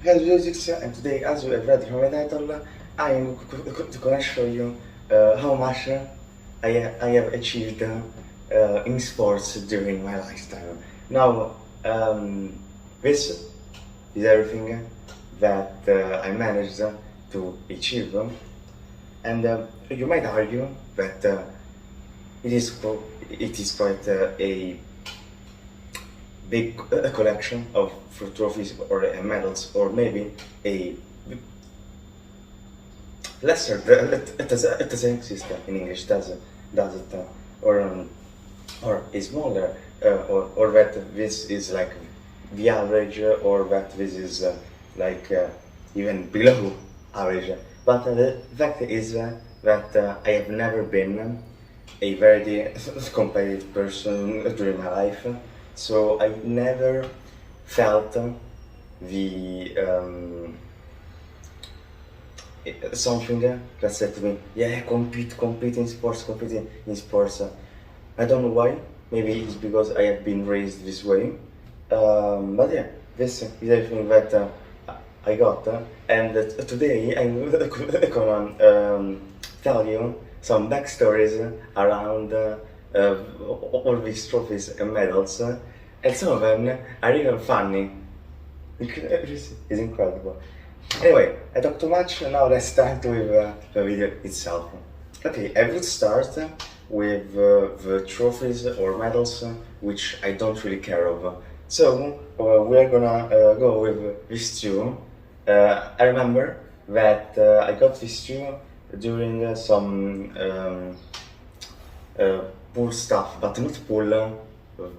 Hello Music, and today, as you have read from the title, I am gonna show you how much I have achieved in sports during my lifetime. Now, this is everything that I managed to achieve, and you might argue that it is quite a big collection of trophies or medals, or maybe a lesser. It doesn't exist in English, does it? Or or a smaller, or that this is like the average, or that this is even below average. But the fact is that I have never been a very competitive person during my life, so I never felt the something that said to me, yeah, compete in sports, in sports. I don't know why. Maybe it's because I have been raised this way. But yeah, this is everything that I got. And today I'm gonna tell you some backstories around all these trophies and medals. And some of them are even funny. It's incredible. Anyway, I talked too much, now let's start with the video itself. Okay, I would start with the trophies or medals which I don't really care of. So, we're gonna go with these two. I remember that I got these two during some pool stuff, but not pool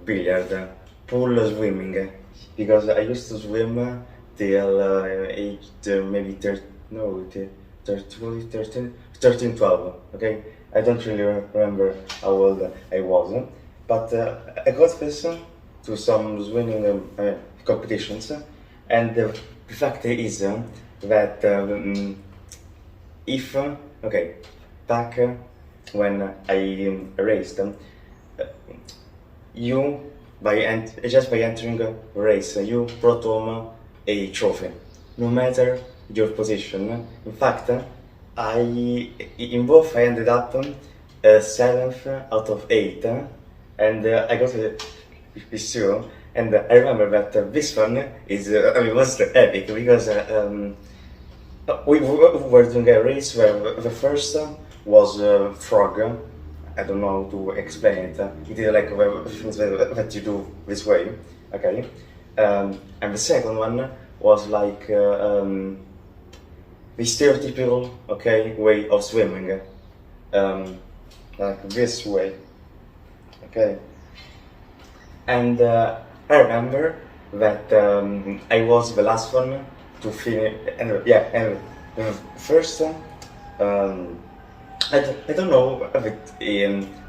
billiard, pool swimming, because I used to swim till age maybe 13, no, 13, 12, okay? I don't really remember how old I was, but I got this to some swimming competitions, and the fact is that if, okay, back when I raced, you, just by entering a race, you brought home a trophy, no matter your position. In fact, in both I ended up 7th out of 8, and I got this too. And I remember that this one was epic because we were doing a race where the first was frog. I don't know how to explain it. It is like things that you do this way, okay? And the second one was like the stereotypical, okay, way of swimming, like this way, okay. And I remember that I was the last one to finish, and yeah, and first, I don't know a bit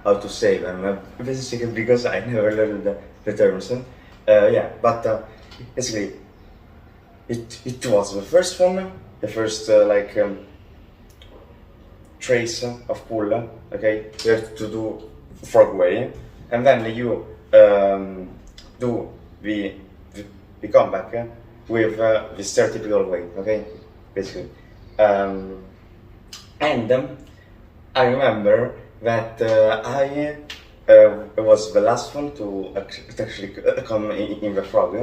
how to say them, basically because I never learned the terms. Yeah, but basically, it was the first one, the first trace of pool, okay? You have to do frog way, and then you do the, the comeback with the stereotypical way, okay? Basically. And I remember that I was the last one to actually come in the frog.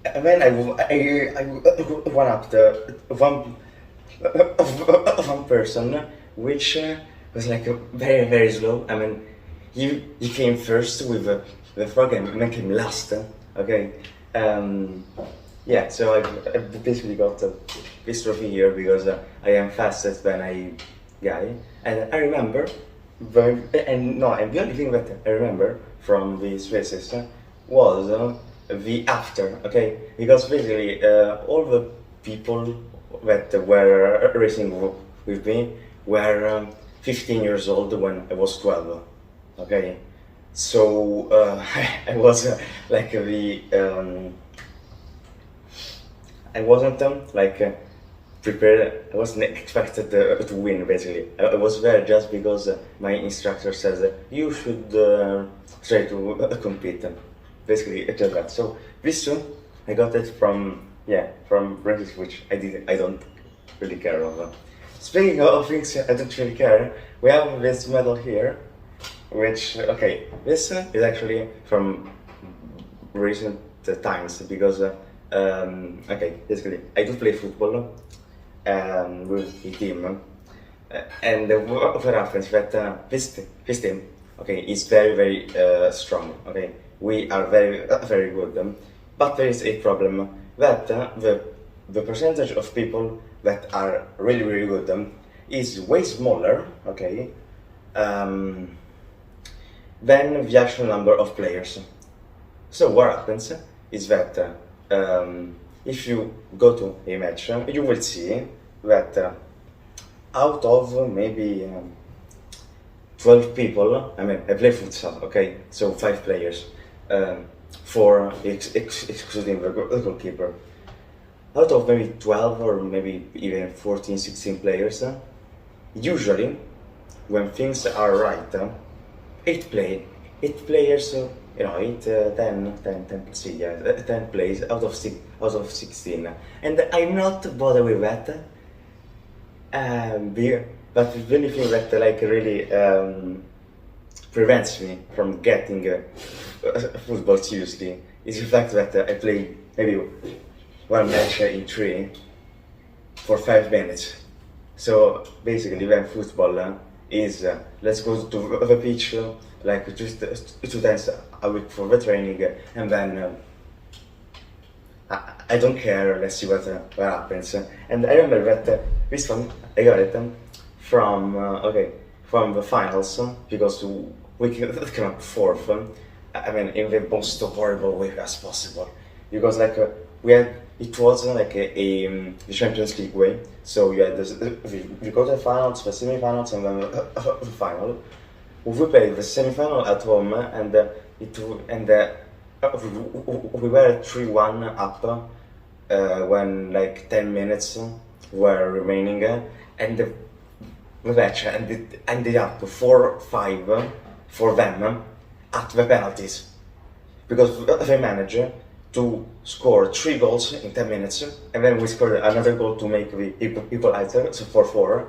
And then I went up the one person, which was like very slow. I mean, he came first with the frog and then came last. Okay, yeah. So I basically got this trophy here because I am fastest than a guy, and I remember. And the only thing that I remember from these races was the after, okay? Because basically all the people that were racing with me were 15 years old when I was 12, okay? So I was like I wasn't prepared. I wasn't expected to win. Basically, I was there just because my instructor says you should try to compete. Basically, it's just that. So this one, I got it from yeah, from races which I don't really care of. Speaking of things I don't really care, we have this medal here, which, okay, this is actually from recent times because, okay, basically, I do play football with a team, and what happens that this team, okay, is very, very strong, okay, we are very, very good, but there is a problem that the percentage of people that are really, really good is way smaller, okay, than the actual number of players. So what happens is that if you go to a match, you will see that out of maybe 12 people, I mean, I play futsal, okay, so 5 players, 4 excluding the goalkeeper. Out of maybe 12 or maybe even 14, 16 players, usually when things are right, 8 players, you know, 8, 10, see, yeah, 10 plays out of 16. And I'm not bothered with that, but the only thing that like really prevents me from getting football seriously is the fact that I play maybe one match in 3 for 5 minutes. So basically, when football is let's go to the pitch like just 2 times a week for the training, and then I don't care. Let's see what happens. And I remember that this one I got it from from the finals because we came up 4th. I mean, in the most horrible way as possible, because like it was like the Champions League way. So you had the quarterfinals, the semi-finals, and then the final. We played the semi-final at home, and we were 3-1 up when like 10 minutes were remaining, and the match ended up 4-5 for them at the penalties, because they managed to score 3 goals in 10 minutes, and then we scored another goal to make the equalizer, so 4-4.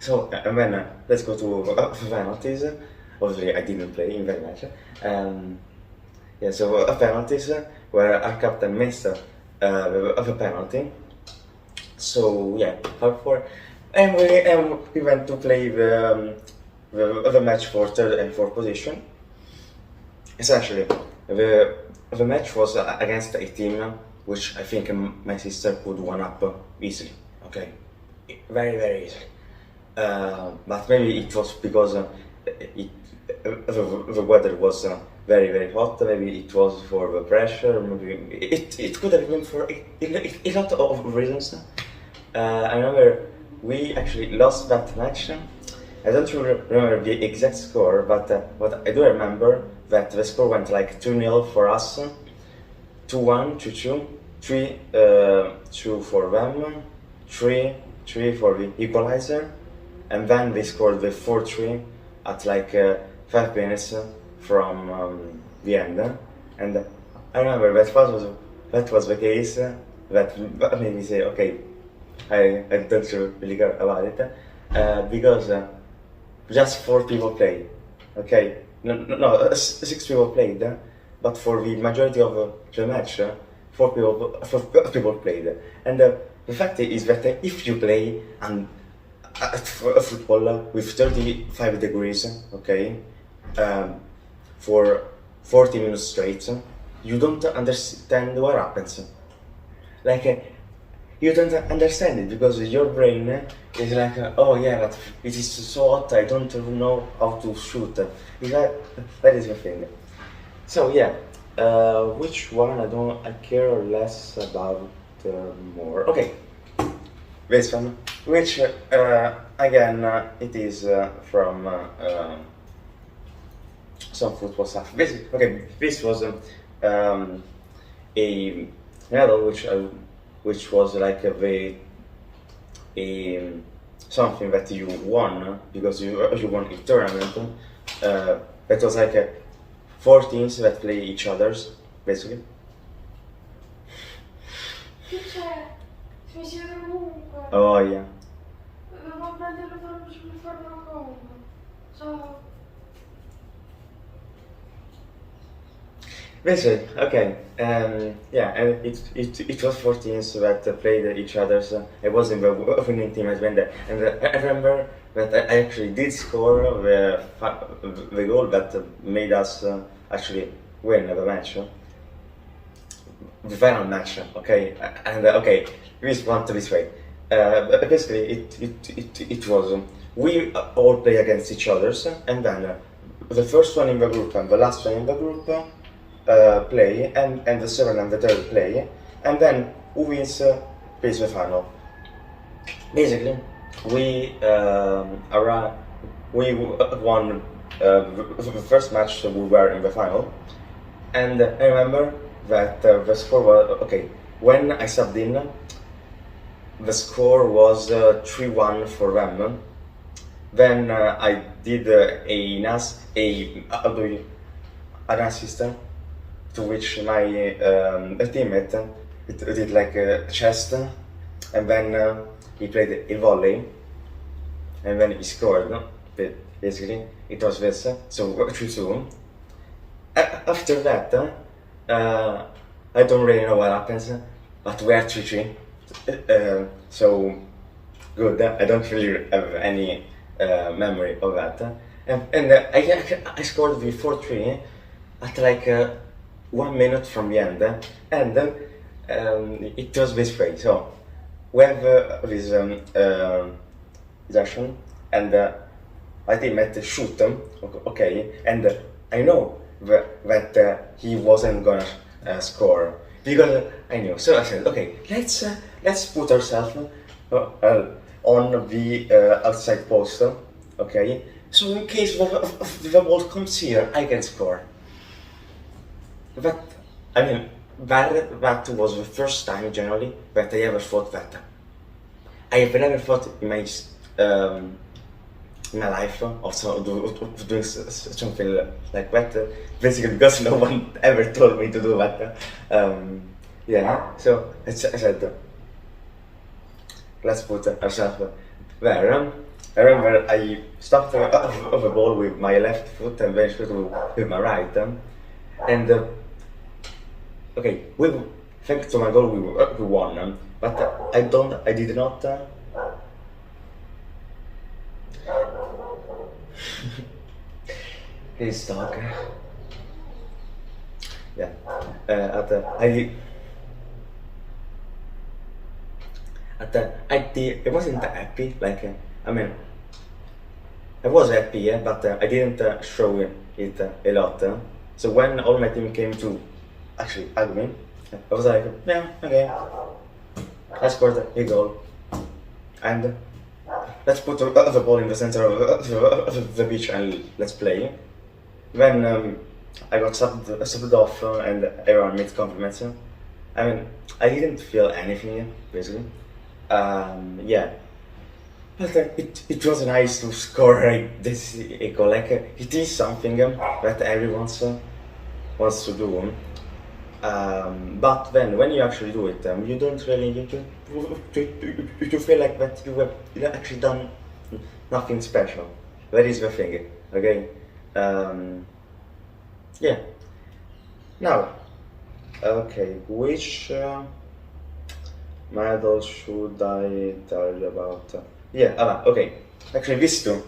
So, and then let's go to the penalties. Obviously, I didn't play in that match. Yeah, so penalties where our captain missed the penalty. So yeah, 5-4, and we went to play the match for 3rd and 4th position. Essentially, the match was against a team which I think my sister could one up easily. Okay, very, very easily. But maybe it was because the weather was very, very hot. Maybe it was for the pressure. Maybe it could have been for a lot of reasons. I remember we actually lost that match. I don't really remember the exact score, but what I do remember that the score went like 2-0 for us, 2-1, 2-2, 3-2 for them, 3-3 for the equalizer, and then they scored the 4-3 at like 5 minutes from the end. And I remember that was the case that made me say, okay, I don't really care about it, because just 4 people played, okay? No, 6 people played, but for the majority of the match, 4 people played. And the fact is that if you play football with 35 degrees, okay, for 40 minutes straight, you don't understand what happens. Like, you don't understand it because your brain is like, oh yeah, but it is so hot, I don't know how to shoot. That is the thing. So yeah, which one I care less about more? Okay, this one, which again it is from some football stuff. Basically, okay, this was a medal which was like a something that you won because you won a tournament. That was like 4 teams that play each others, basically. Che c'è? Mi si vede ovunque. Oh yeah. Devo prendere per fare una cosa. Ciao. Basically, okay. Yeah, and it was 14s that played each other's. I was in the winning team at the end, and I remember that I actually did score the goal that made us actually win the match, the final match. Okay, and okay, this one to this way. Basically, it was we all play against each others, and then the first one in the group and the last one in the group play, and the second and the third play, and then who wins plays the final. Basically, we we won the first match we were in the final, and I remember that the score was okay. When I subbed in, the score was 3-1 for them. Then I did an assist to which my teammate did like a chest, and then he played a volley, and then he scored. Basically, it was this. So 3-2. After that, I don't really know what happens, but we are 3-3. So good. I don't really have any memory of that. And I scored the 4-3 at like 1 minute from the end, and it was this way. So we have this action, and my teammate shoot him, okay, and I know that he wasn't gonna score because I knew. So I said, okay, let's put ourselves on the outside post, okay. So in case the ball comes here, I can score. That I mean, that was the first time generally that I ever thought that. I have never thought in my life of doing something like that, basically because no one ever told me to do that. Yeah, so I said, let's put ourselves there. I remember I stopped the ball with my left foot and then shoot with my right, and okay, thanks to my goal we won, but I did not. His dog. Yeah. I wasn't happy. Like I mean, I was happy, yeah, but I didn't show it a lot. So when all my team came to actually hug me, I was like, yeah, okay, I scored a goal, and let's put the ball in the center of the pitch and let's play. Then I got subbed off and everyone made compliments. I mean, I didn't feel anything basically. Yeah, but it was nice to score like this goal. Like it is something that everyone wants to do. But then when you actually do it, you don't really you feel like that you have actually done nothing special. That is the thing, okay? Yeah. Now, okay, which medal should I tell you about? Yeah, okay. Actually, these two.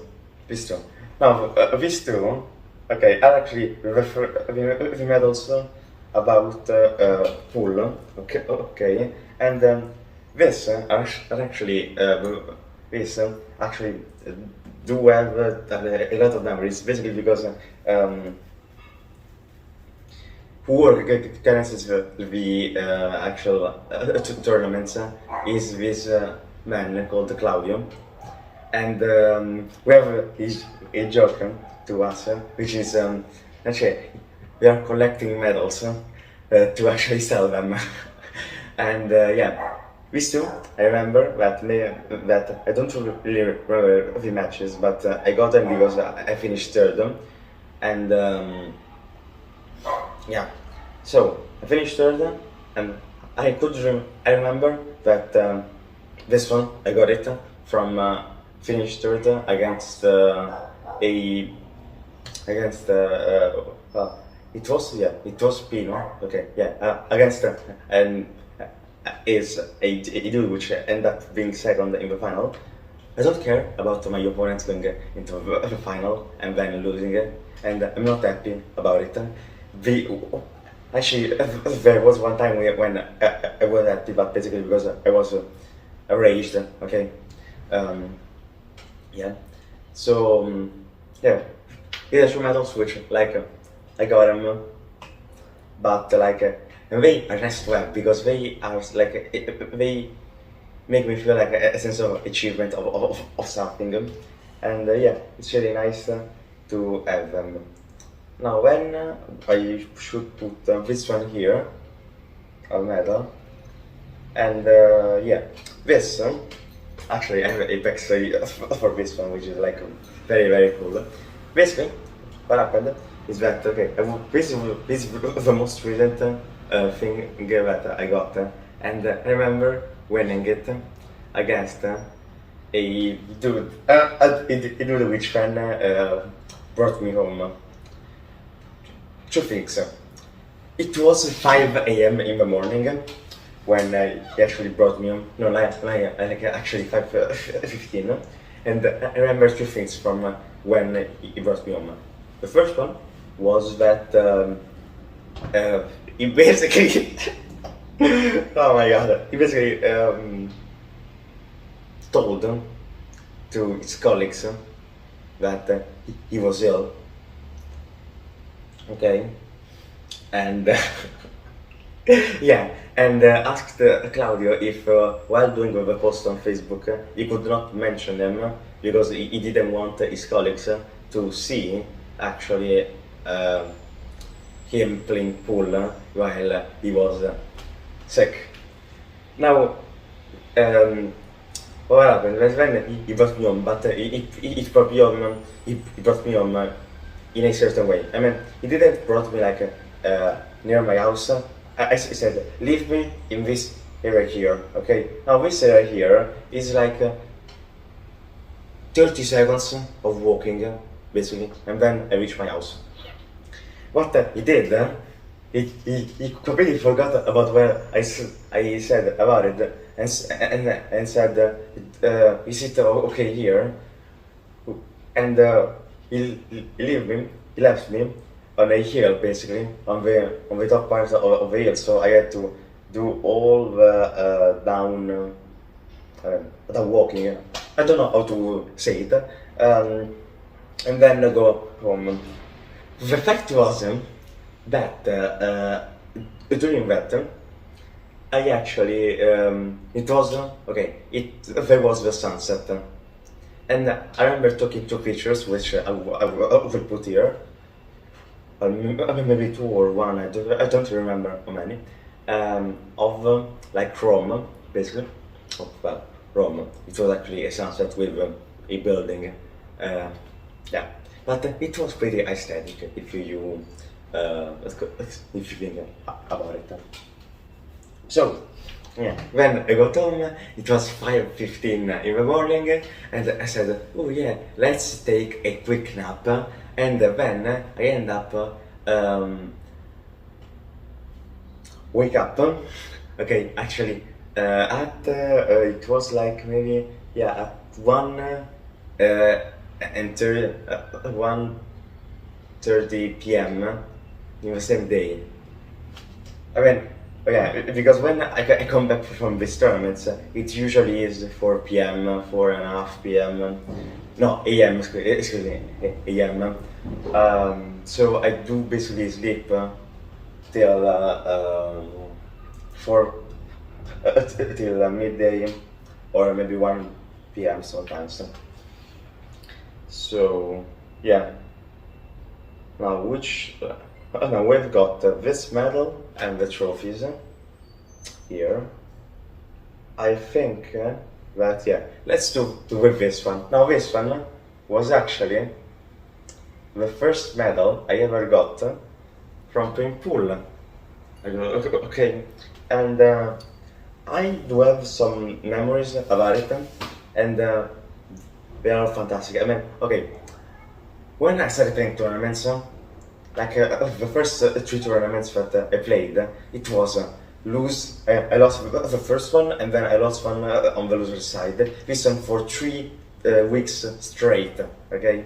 Now, these two, okay, are actually the medals about pool, okay, and this are actually this actually do have a lot of memories, basically because who organizes the actual tournaments is this man called Claudio, and we have a joke to us, which is actually we are collecting medals to actually sell them. And yeah, these two, I remember that I don't really remember the matches, but I got them because I finished third, and yeah, so I finished third, and I remember that this one I got it from finished third a against it was Pino, okay, yeah, against and is a dude which ended up being second in the final. I don't care about my opponents going into the final and then losing it, and I'm not happy about it. The Actually, there was one time when I was happy, but basically because I was raged. Okay, yeah. So yeah, it's a true metal switch. Like I got them, but and they are nice to have because they are like they make me feel like a sense of achievement of something, and yeah, it's really nice to have them. Now when I should put this one here, a medal, and yeah, this actually I have a backstory for this one, which is like very cool. Basically, what happened is that okay, this is the most recent thing that I got, and I remember winning it against a dude, a dude which fan brought me home. Two things. It was 5 a.m. in the morning when he actually brought me home. No, like actually 5:15. And I remember two things from when he brought me home. The first one was that he basically, oh my god, he basically told to his colleagues that he was ill. Okay, and yeah, and asked Claudio if while doing the post on Facebook he could not mention them because he didn't want his colleagues to see actually him playing pool while he was sick. Now, what happened was when he brought me home, but he brought me home, he brought me home in a certain way. I mean, he didn't brought me like near my house. I said, leave me in this area here, okay? Now this area here is like 30 seconds of walking, basically, and then I reach my house. What he did, he completely forgot about what I said about it, and said, is it okay here? And he left me on a hill, basically, on the top part of the hill, so I had to do all the down walking. I don't know how to say it, and then go home. The fact was that during that I actually it was okay. There was the sunset, and I remember taking two pictures, which I will put here. Maybe two or one. I don't remember how many. Of like Rome, basically. Of Rome. It was actually a sunset with a building. Yeah, but it was pretty aesthetic if you think about it. So, yeah, when I got home, it was 5:15 in the morning, and I said, oh yeah, let's take a quick nap, and then I end up wake up, okay, actually, it was like maybe, yeah, at 1 and 1:30 p.m. in the same day. I mean, yeah, because when I come back from these tournaments, it usually is 4 p.m., 4:30 p.m. No, a.m., excuse me, a.m. So I do basically sleep till 4 till midday or maybe 1 p.m. sometimes. So yeah. Now now we've got this medal and the trophies here. I think that yeah, let's do with this one. Now this one was actually the first medal I ever got from playing pool. Okay, and I do have some memories about it, and they are fantastic. I mean, okay, when I started playing tournaments, like the first three tournaments that I played, it was lose. I lost the first one, and then I lost one on the loser side. This one for 3 weeks straight. Okay,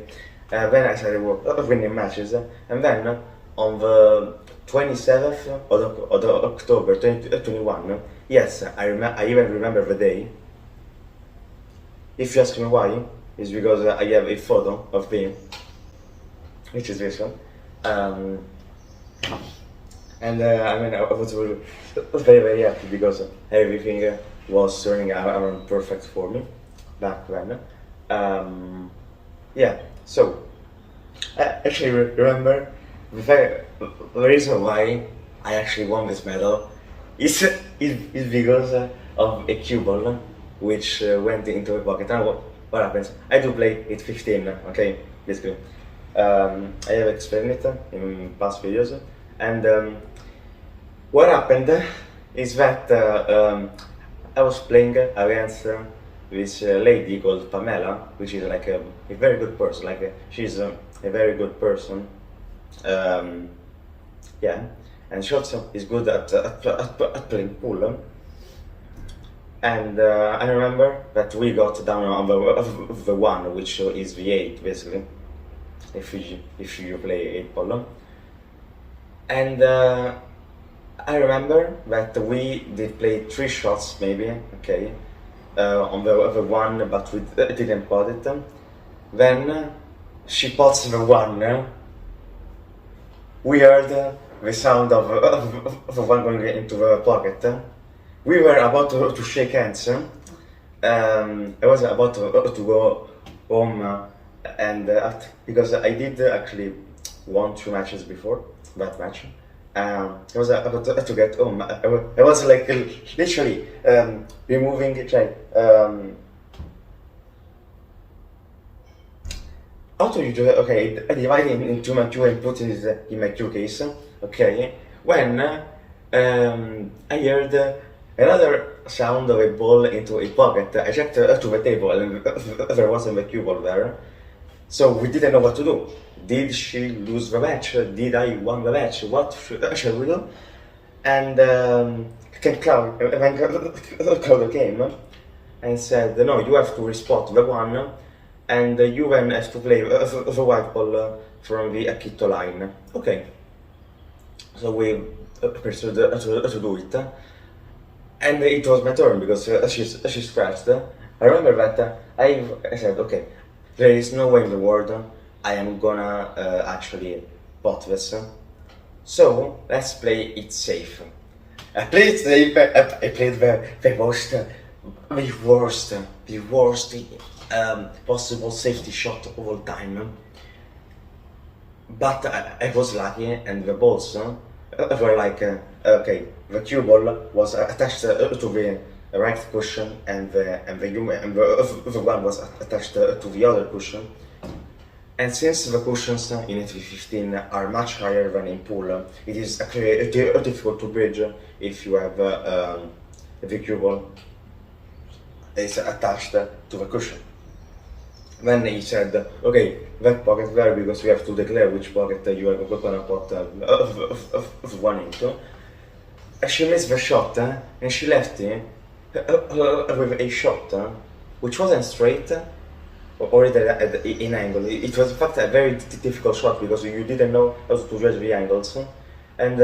then I started winning matches, and then on the 27th of October 2021, yes, I even remember the day. If you ask me why, it's because I have a photo of me, which is this one. Um, and I mean, I was very, very happy because everything was turning out perfect for me back then. Yeah, so I actually remember the reason why I actually won this medal is because of a cue ball which went into a pocket. And what happens? I do play it 15, okay, basically. I have explained it in past videos, and what happened is that I was playing against this lady called Pamela, which is like a very good person. Like she's a very good person. Yeah, and she also is good at playing pool. And I remember that we got down on the one, which is the 8 basically, if you play 8 polo. And I remember that we did play 3 shots maybe, okay, on the one, but we didn't pot it. Then she pots the one. We heard the sound of the one going into the pocket. We were about to shake hands. I was about to go home and because I did actually won 2 matches before that match. I was about to get home. I was like literally removing how do you do it? Okay, dividing into my queue and putting it in my queue case. Okay, when I heard another sound of a ball into a pocket, I checked to the table and there wasn't a cue ball there. So we didn't know what to do. Did she lose the match? Did I won the match? What shall we do? And Claudio came and said, no, you have to respot the one, and you then have to play the white ball from the Akito line. Okay. So we pursued to do it. And it was my turn because she scratched. I remember that I said, okay, there is no way in the world I am gonna actually pot this. So let's play it safe. I played it safe. I played the worst possible safety shot of all time. But I was lucky, and the balls were like, okay, the cue ball was attached to the right cushion, and the one was attached to the other cushion. And since the cushions in ATV15 are much higher than in pool, it is actually difficult to bridge if you have the cue ball is attached to the cushion. Then he said, okay, that pocket there, because we have to declare which pocket you are gonna put one into. She missed the shot, and she left it with a shot which wasn't straight or in angle. It was in fact a very difficult shot because you didn't know how to judge the angles. And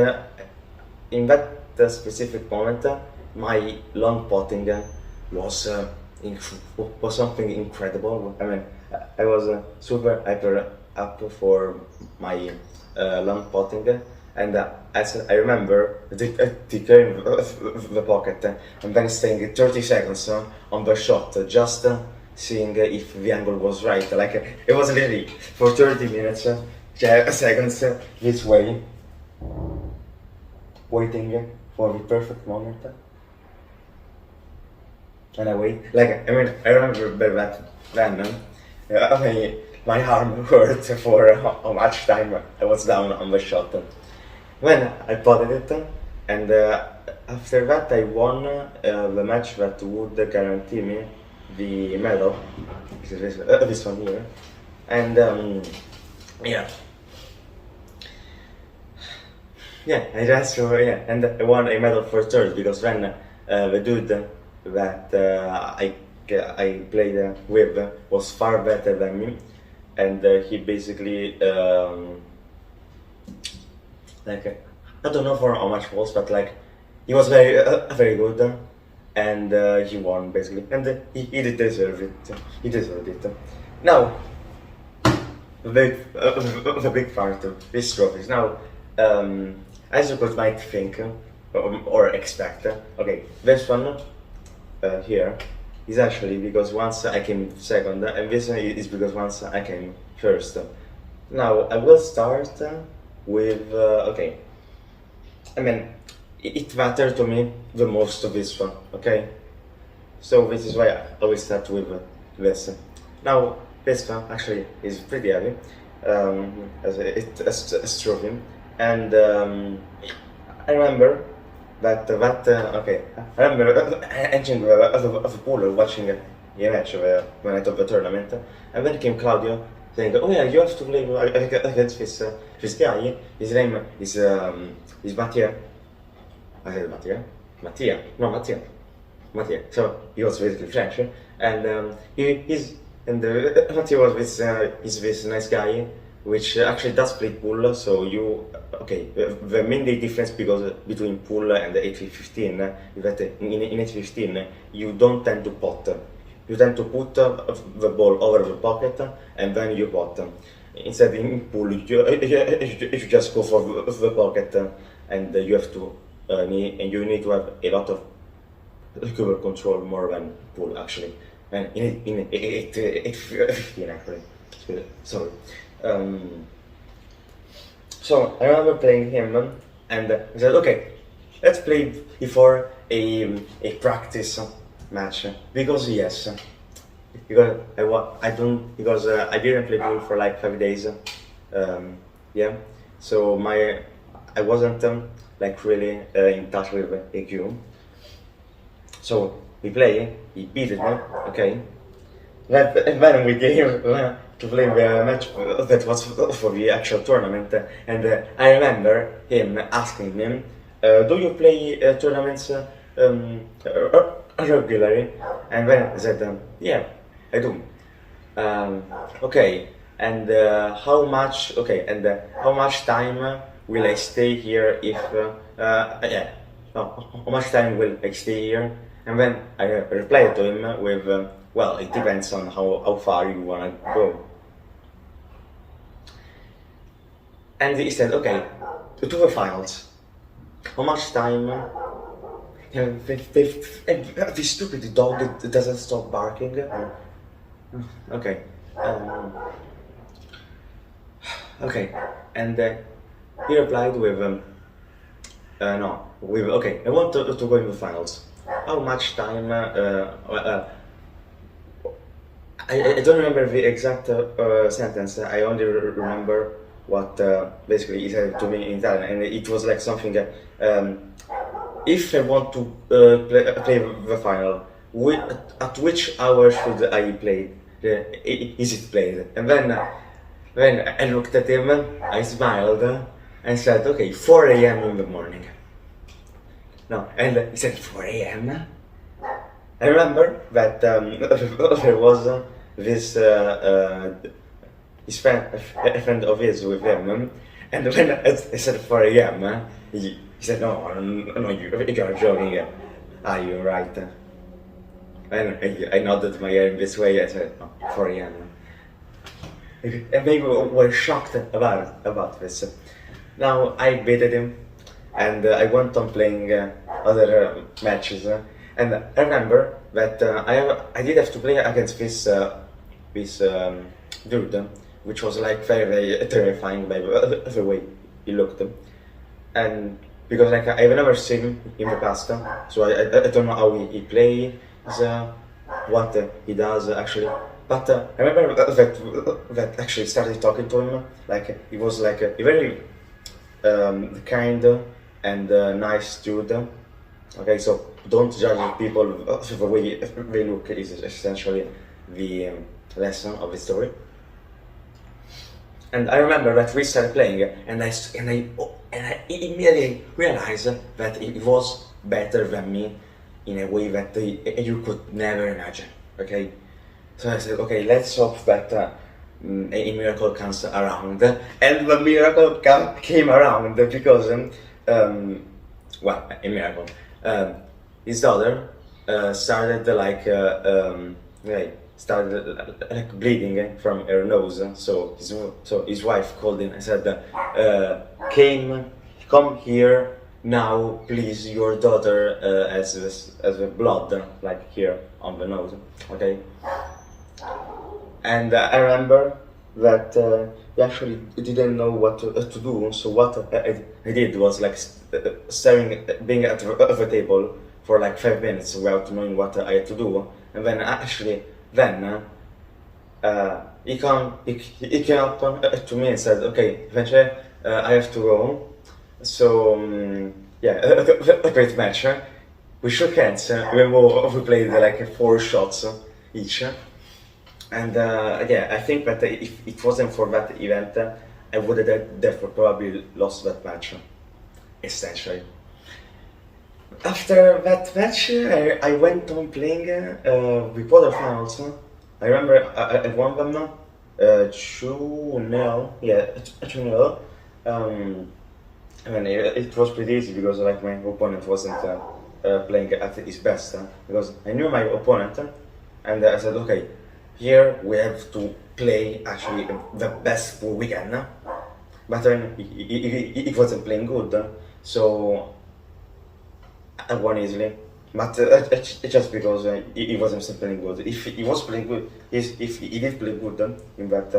in that specific moment, my long potting was something incredible. I mean, I was super hyper up for my long potting, and I remember declaring the pocket and then staying 30 seconds on the shot, just seeing if the angle was right. Like it was literally for 30 minutes, seconds this way, waiting for the perfect moment. And I wait, like, I mean, I remember that then, my arm hurt for how much time I was down on the shot. When I potted it, and after that I won the match that would guarantee me the medal, which is this one here, and yeah. Yeah, I just yeah, and I won a medal for third because then the dude that I played with was far better than me, and he basically like I don't know for how much was, but like he was very good, and he won basically, and he did deserve it. He deserved it. Now the big part of this trophy is now. As you could might think or expect, okay, this one here is actually because once I came second, and this one is because once I came first. Now I will start with okay. I mean, it mattered to me the most of this one. Okay, so this is why I will start with this. Now this one actually is pretty heavy, as a trophy. And I remember that okay. I remember entering the pool watching a match the night of the tournament, and then came Claudio saying, "Oh yeah, you have to play against this guy. His name is Mattia." I said Mattia, Mattia, no Mattia, Mattia. So he was basically French, and Mattia was he's this nice guy, which actually does play pool, so you, okay, the main difference because between pool and 815 is that in 815 you don't tend to pot, you tend to put the ball over the pocket and then you pot. Instead in pool you just go for the pocket and you have to, and you need to have a lot of cover control more than pool actually, and in 815 actually, sorry. So I remember playing him, and I said, okay, let's play before a practice match because yes, because I didn't play pool for like 5 days, yeah. So I wasn't like really in touch with AQ. So we play, he beat me, okay. And then we came to play the match that was for the actual tournament, and I remember him asking me, "Do you play tournaments regularly?" And then I said, "Yeah, I do." Okay, and how much? Okay, and how much time will I stay here if? Yeah, no, how much time will I stay here? And then I replied to him with, well, it depends on how far you wanna go. And he said, okay, to the finals. How much time? This stupid dog it doesn't stop barking. Okay. Okay. And he replied with, no, with, okay, I want to go in the finals. How much time? I don't remember the exact sentence. I only remember what basically he said to me in Italian, and it was like something. If I want to play the final, at which hour should I play? Is it played? And then I looked at him, I smiled, and said, "Okay, 4 a.m. in the morning." No, and he said 4 a.m. I remember that there was this his friend, a friend of his with him, and when I said 4 a.m., he said, "No, you're joking. Ah, you're right." And I nodded my head in this way. I said, "No, 4 a.m." And maybe were shocked about this. Now I beated him, and I went on playing other matches. And I remember that I did have to play against this dude, which was like very terrifying by the way he looked, and because like I've never seen him in the past, so I don't know how he plays, what he does actually. But I remember that actually started talking to him, like he was like a very kind and nice dude, Okay, so don't judge people the way they look is essentially the lesson of the story. And I remember that we started playing, and I immediately realized that it was better than me in a way that you could never imagine. Okay, so I said, okay, let's hope that a miracle comes around, and the miracle came around because, well, a miracle. His daughter started like started like bleeding from her nose. So his wife called him and said, come here now, please. Your daughter has the blood like here on the nose." Okay. And I remember that he actually didn't know what to do. So what I did was like staring, being at the table for like 5 minutes without knowing what I had to do. And then he came up to me and said, "Okay, Vince, I have to go. So yeah, a great match. We shook hands. We played like 4 shots each." And yeah, I think that if it wasn't for that event, I would have therefore probably lost that match, essentially. After that match, I went on playing the quarterfinals. I remember I won them 2-0. Yeah, 2-0. I mean, it was pretty easy because like my opponent wasn't playing at his best. Because I knew my opponent, and I said, okay, here we have to play actually the best we can. But then he wasn't playing good, so I won easily. But it's just because he wasn't still playing good. If he was playing good, if he did play good in that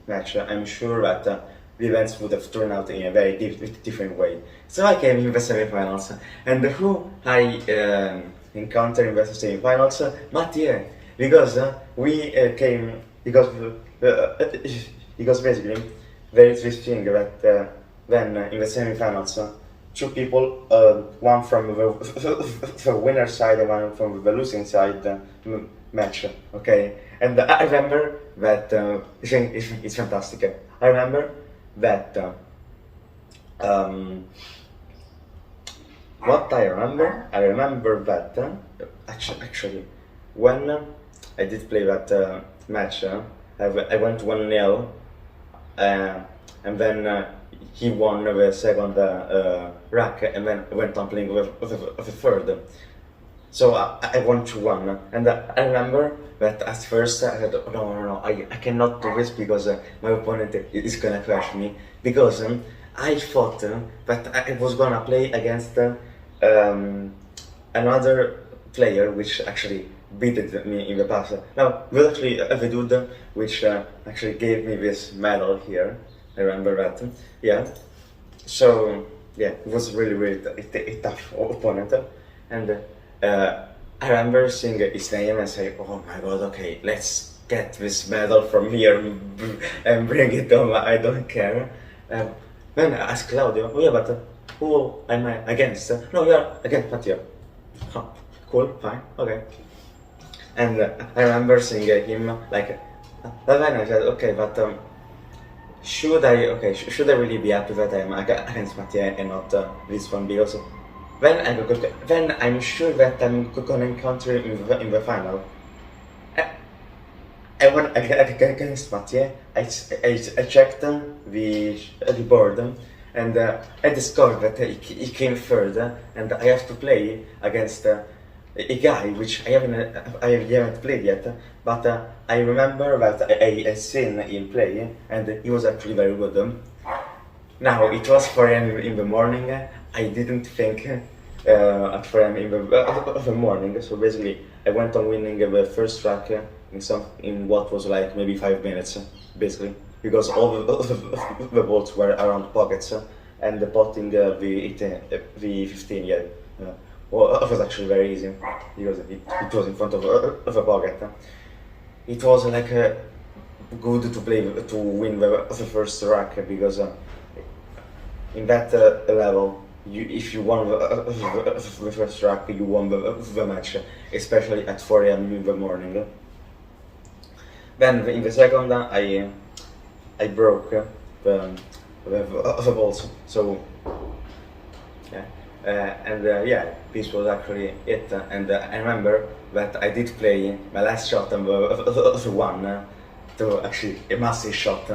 match, I'm sure that the events would have turned out in a very different way. So I came in the semi-finals, and who I encountered in the semi-finals? Mathieu, because we came because basically there is this thing that then in the semi-finals. Two people, one from the winner side and one from the losing side match, okay? And I remember that, it's fantastic. I remember that, what I remember that, actually, when I did play that match, I went 1-0, and then he won the second rack, and then went on playing with the third. So I won 2-1, and I remember that at first I said, "Oh, no, I cannot do this because my opponent is gonna crush me." Because I thought that I was gonna play against another player which actually beat me in the past. Now, it was actually the dude which actually gave me this medal here. I remember that. Yeah. So yeah, it was really a tough opponent, and I remember seeing his name and say, "Oh my God, okay, let's get this medal from here and bring it home. I don't care." Then I asked Claudio, "Oh yeah, but who am I against?" "No, you're against Matteo." "Oh, cool, fine, okay." And I remember seeing him like. Then I said, "Okay, but." Should I really be happy that I'm against Mathieu and not this one? Because then I'm sure that I'm gonna encounter him in the final. I went against Mathieu. I checked the board, and I discovered that he came third, and I have to play against a guy which I haven't played yet, but I remember that I seen him play, and he was actually very good. Now it was 4 a.m. in the morning. I didn't think at 4 a.m. in the morning. So basically, I went on winning the first track in what was like maybe 5 minutes, basically, because all the balls were around pockets, and the potting the 15, yeah. Well, it was actually very easy because it was in front of a pocket. It was like good to play to win the first rack because in that level if you won the first track, you won the match, especially at 4 a.m. in the morning. Then in the second, I broke the balls. So yeah, yeah, this was actually it. And I remember that I did play my last shot on the one to actually a massive shot.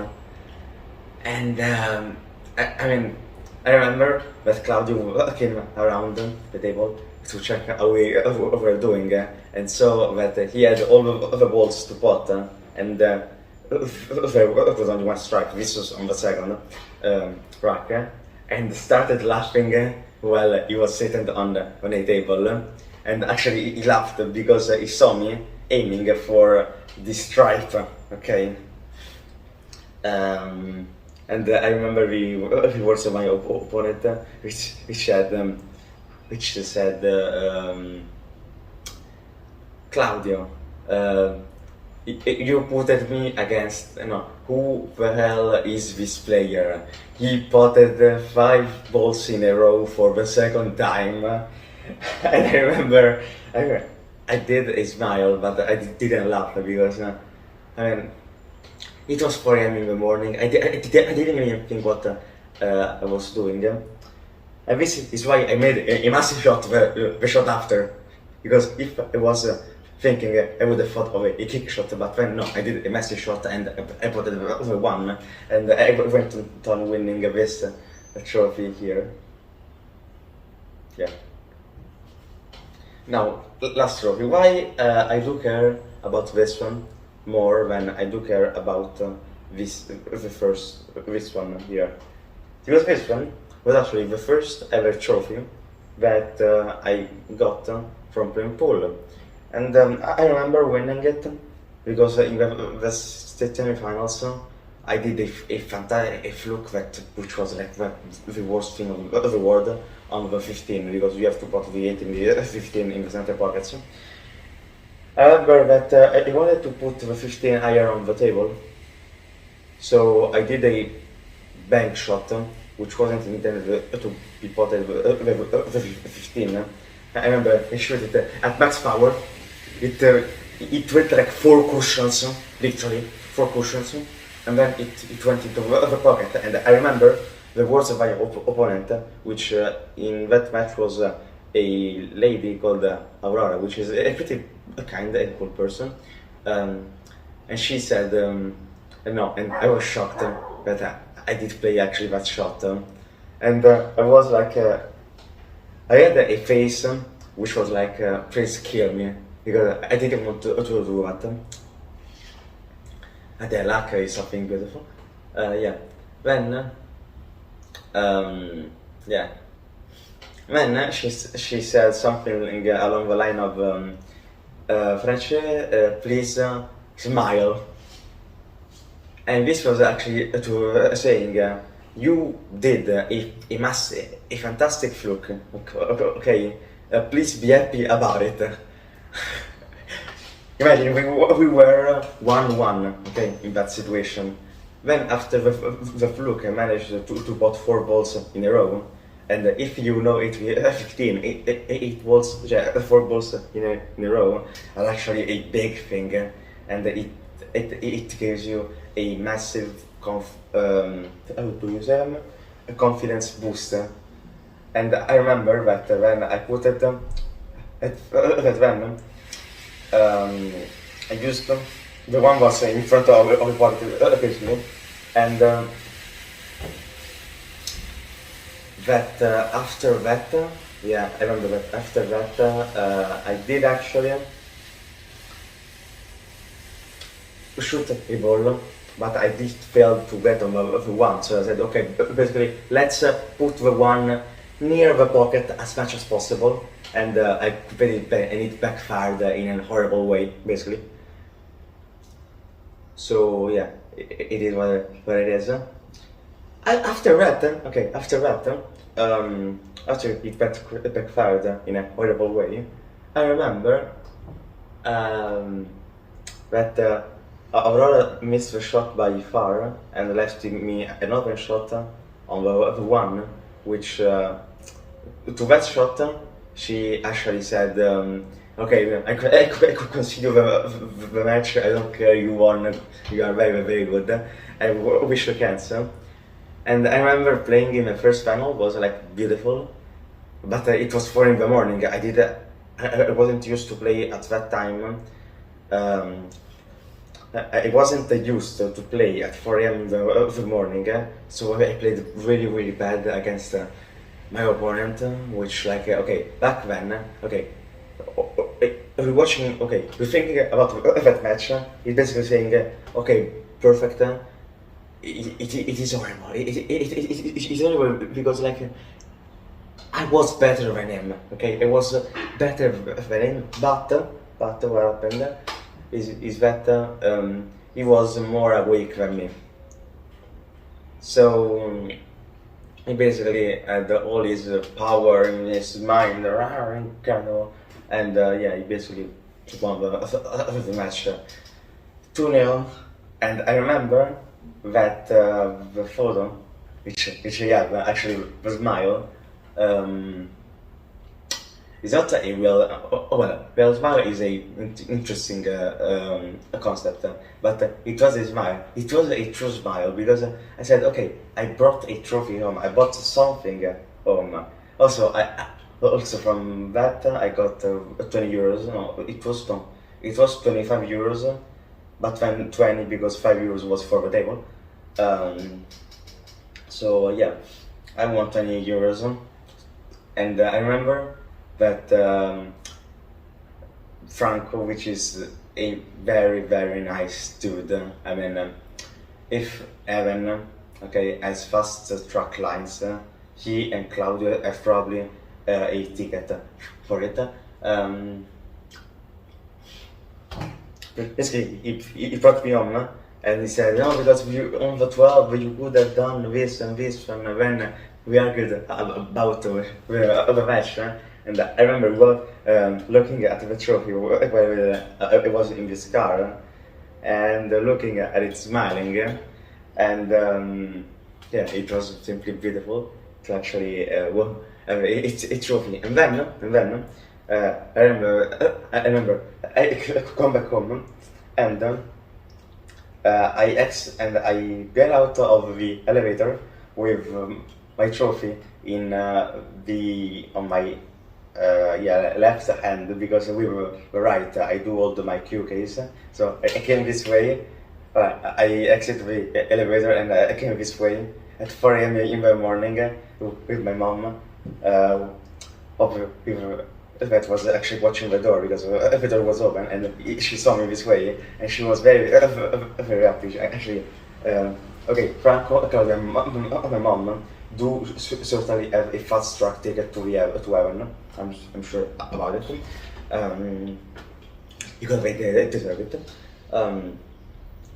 And I mean, I remember that Claudio came around the table to check how we were doing, and saw that he had all the balls to pot, and there was only one strike. This was on the second rack, and started laughing while he was sitting on a table, and actually he laughed because he saw me aiming for the stripe. Okay. And I remember the words of my opponent, which said, Claudio, you putted me against, who the hell is this player? He potted 5 balls in a row for the second time. And I remember, I did a smile, but I didn't laugh because, I mean, it was 4 a.m. in the morning. I didn't even think what I was doing. And this is why I made a massive shot the shot after. Because if I was thinking, I would have thought of a kick shot, but then no, I did a massive shot and I put the one. And I went on winning this trophy here. Yeah. Now, last trophy. Why I do care about this one more than I do care about this one here. Because this one was actually the first ever trophy that I got from playing pool. And I remember winning it because in the state semi-finals I did a fantastic fluke which was like the worst thing of the world on the 15, because you have to put the 8 in the 15 in the center pockets. I remember that I wanted to put the 15 higher on the table, so I did a bank shot, which wasn't intended to be potted the 15. I remember I shot it at max power. It went like 4 cushions, literally 4 cushions, and then it went into the pocket. And I remember the words of my opponent, which in that match was a lady called Aurora, which is a pretty kind and cool person, and she said, no, and I was shocked that I did play actually that shot, and I was like, I had a face which was like, please kill me, because I didn't want to do that. And the luck is something beautiful. Yeah. Then, yeah. Then she said something along the line of, French, please smile. And this was actually to saying, you did a fantastic fluke, okay? Please be happy about it. Imagine we were 1-1, okay, in that situation. Then after the fluke, I managed to pot 4 balls in a row. And if you know it, 15, 8 balls, 4 balls in a row are actually a big thing, and it gives you a massive a confidence booster. And I remember that when I put it I used the one was in front of the positive basically, and that after that, yeah, I remember that after that I did actually shoot a ball, but I did fail to get on the one, so I said, okay, basically let's put the one near the pocket as much as possible, and I put it back, and it backfired in a horrible way, basically. So yeah, it is what it is. After that, after it backfired in a horrible way, I remember that Aurora missed the shot by far and left me an open shot on the one, which to that shot, she actually said, "Okay, I could consider the match. I don't care. You won. You are very, very good. I wish you can." And I remember playing in the first final was like beautiful, but it was 4 in the morning. I wasn't used to play at that time. Um, I wasn't used to play at 4 a.m. The morning, so I played really, really bad against my opponent, which like okay, back then, okay, we're watching, okay, we're thinking about that match, it's basically saying, okay, perfect, it is horrible, it's horrible because like, I was better than him, okay, I was better than him, but what happened is that he was more awake than me. So he basically had all his power in his mind, and yeah, he basically won the match 2-0. And I remember that the photo, which I have actually the smile, is not a real. Well, real smile is a interesting concept, but it was a smile. It was a true smile because I said, okay, I brought a trophy home. I bought something home. Also from that I got 20 euros. No, it was 25 euros, but then 20 because 5 euros was for the table. So yeah, I won 20 euros, and I remember that Franco, which is a very, very nice dude. I mean, if Evan, okay, has fast track lines, he and Claudio have probably a ticket for it. Basically, he brought me home and he said, no, because you on the 12 you could have done this and this, and then we argued about the match. And I remember looking at the trophy while I was in this car and looking at it, smiling, and yeah, it was simply beautiful to actually it's a trophy. And then I remember I come back home and I get out of the elevator with my trophy in on my left hand, because we were right. I do all my cue case, so I came this way. I exit the elevator and I came this way at 4 a.m. in the morning with my mom. That was actually watching the door because the door was open, and she saw me this way, and she was very, very happy. Actually, okay, Franco, my mom, do certainly have a fast track ticket to heaven. I'm sure about it. Because they deserve it.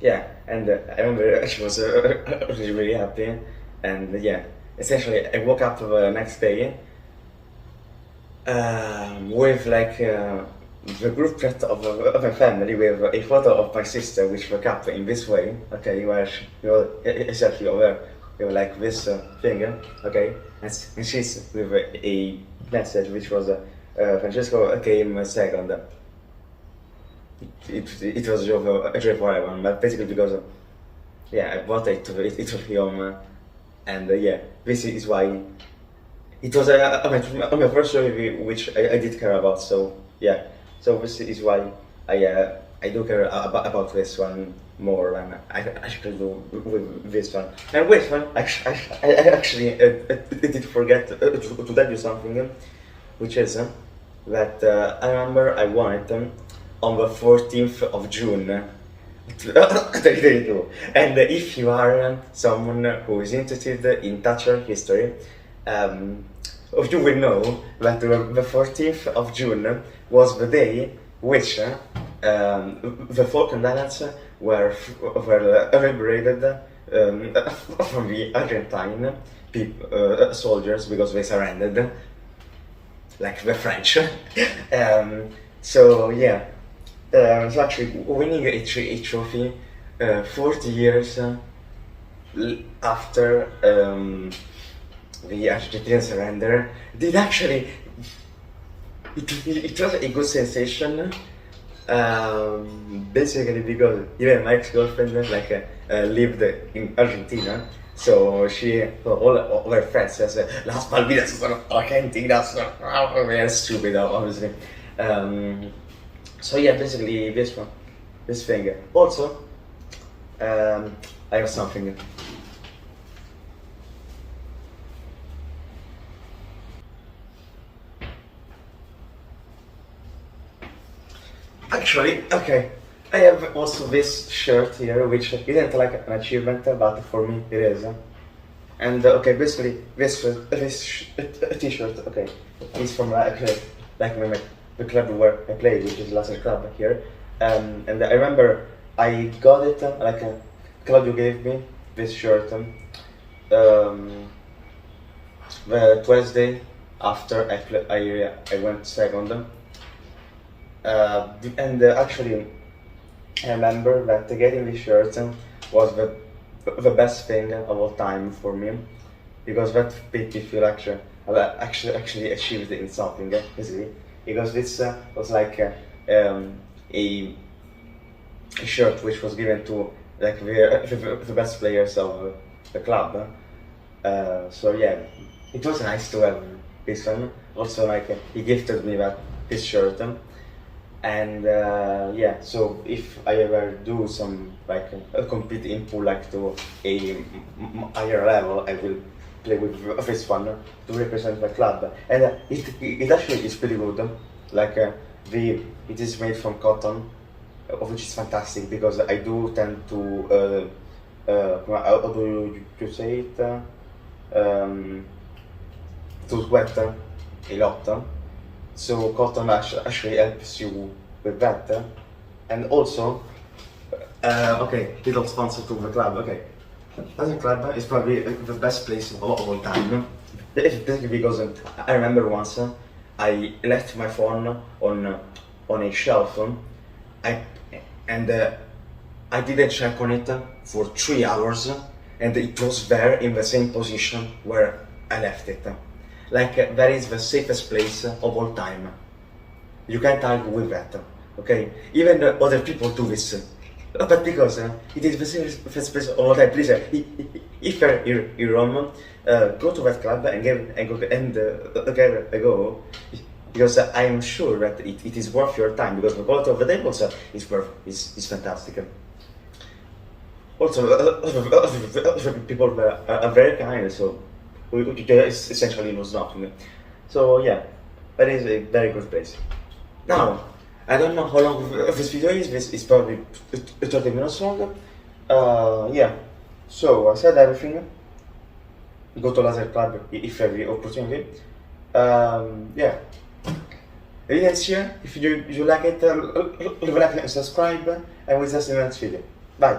Yeah, and I remember she was really, really happy, and yeah, essentially I woke up the next day with like the group chat of my family with a photo of my sister, which woke up in this way, okay, where you know, exactly over, you know, like this thing, okay, and she's with a message which was Francesco came second. It was a joke for everyone, but basically because yeah, I bought it to film, and yeah, this is why it was my first review, which I did care about. So yeah, so this is why I do care about this one more than I actually do with this one. And with one, I actually did forget to tell you something, which is that I remember I won it on the 14th of June. 2022. And if you are someone who is interested in Thatcher history, you will know that the 14th of June was the day which the Falkland Islands were liberated from the Argentine soldiers because they surrendered, like the French. So yeah, so actually winning a trophy 40 years after the Argentinian surrender. It actually, it was a good sensation. Basically because even my ex-girlfriend lived in Argentina, so all her friends says Las Malvinas sono Argentinas, very stupid obviously. So yeah, basically this one, this thing. Also, I have something. Actually, okay. I have also this shirt here, which isn't like an achievement, but for me it is. And okay, basically this t-shirt, okay, is from the club where I play, which is Laser Club here. And I remember I got it Claudio gave me this shirt the Tuesday after I went second. Actually, I remember that getting this shirt was the best thing of all time for me, because that made me feel actually achieved in something, basically. Because this was a shirt which was given to the best players of the club. So yeah, it was nice to have this one. Also, he gifted me this shirt. And yeah, so if I ever do some compete input to a higher level, I will play with this one to represent the club. And it actually is pretty good. It is made from cotton, which is fantastic because I do tend to how do you say it? To sweat a lot. So cotton actually helps you with that. And also, okay, little sponsor to the club. Okay, the club is probably the best place of all time. Because I remember once I left my phone on a shelf. I and I didn't check on it for 3 hours, and it was there in the same position where I left it. That is the safest place of all time. You can't argue with that, okay? Even other people do this. But because it is the safest place of all time, please, if you're in Rome, go to that club and get a go. Because I'm sure that it is worth your time, because the quality of the tables is fantastic. Also, people are very kind, so essentially knows nothing. So yeah, that is a very good place. Now, I don't know how long this video is. This is probably 30 minutes long. Yeah, so I said everything. Go to Laser Club if you have the opportunity. Yeah. If you like it, leave a like and subscribe, and we'll see you in the next video. Bye.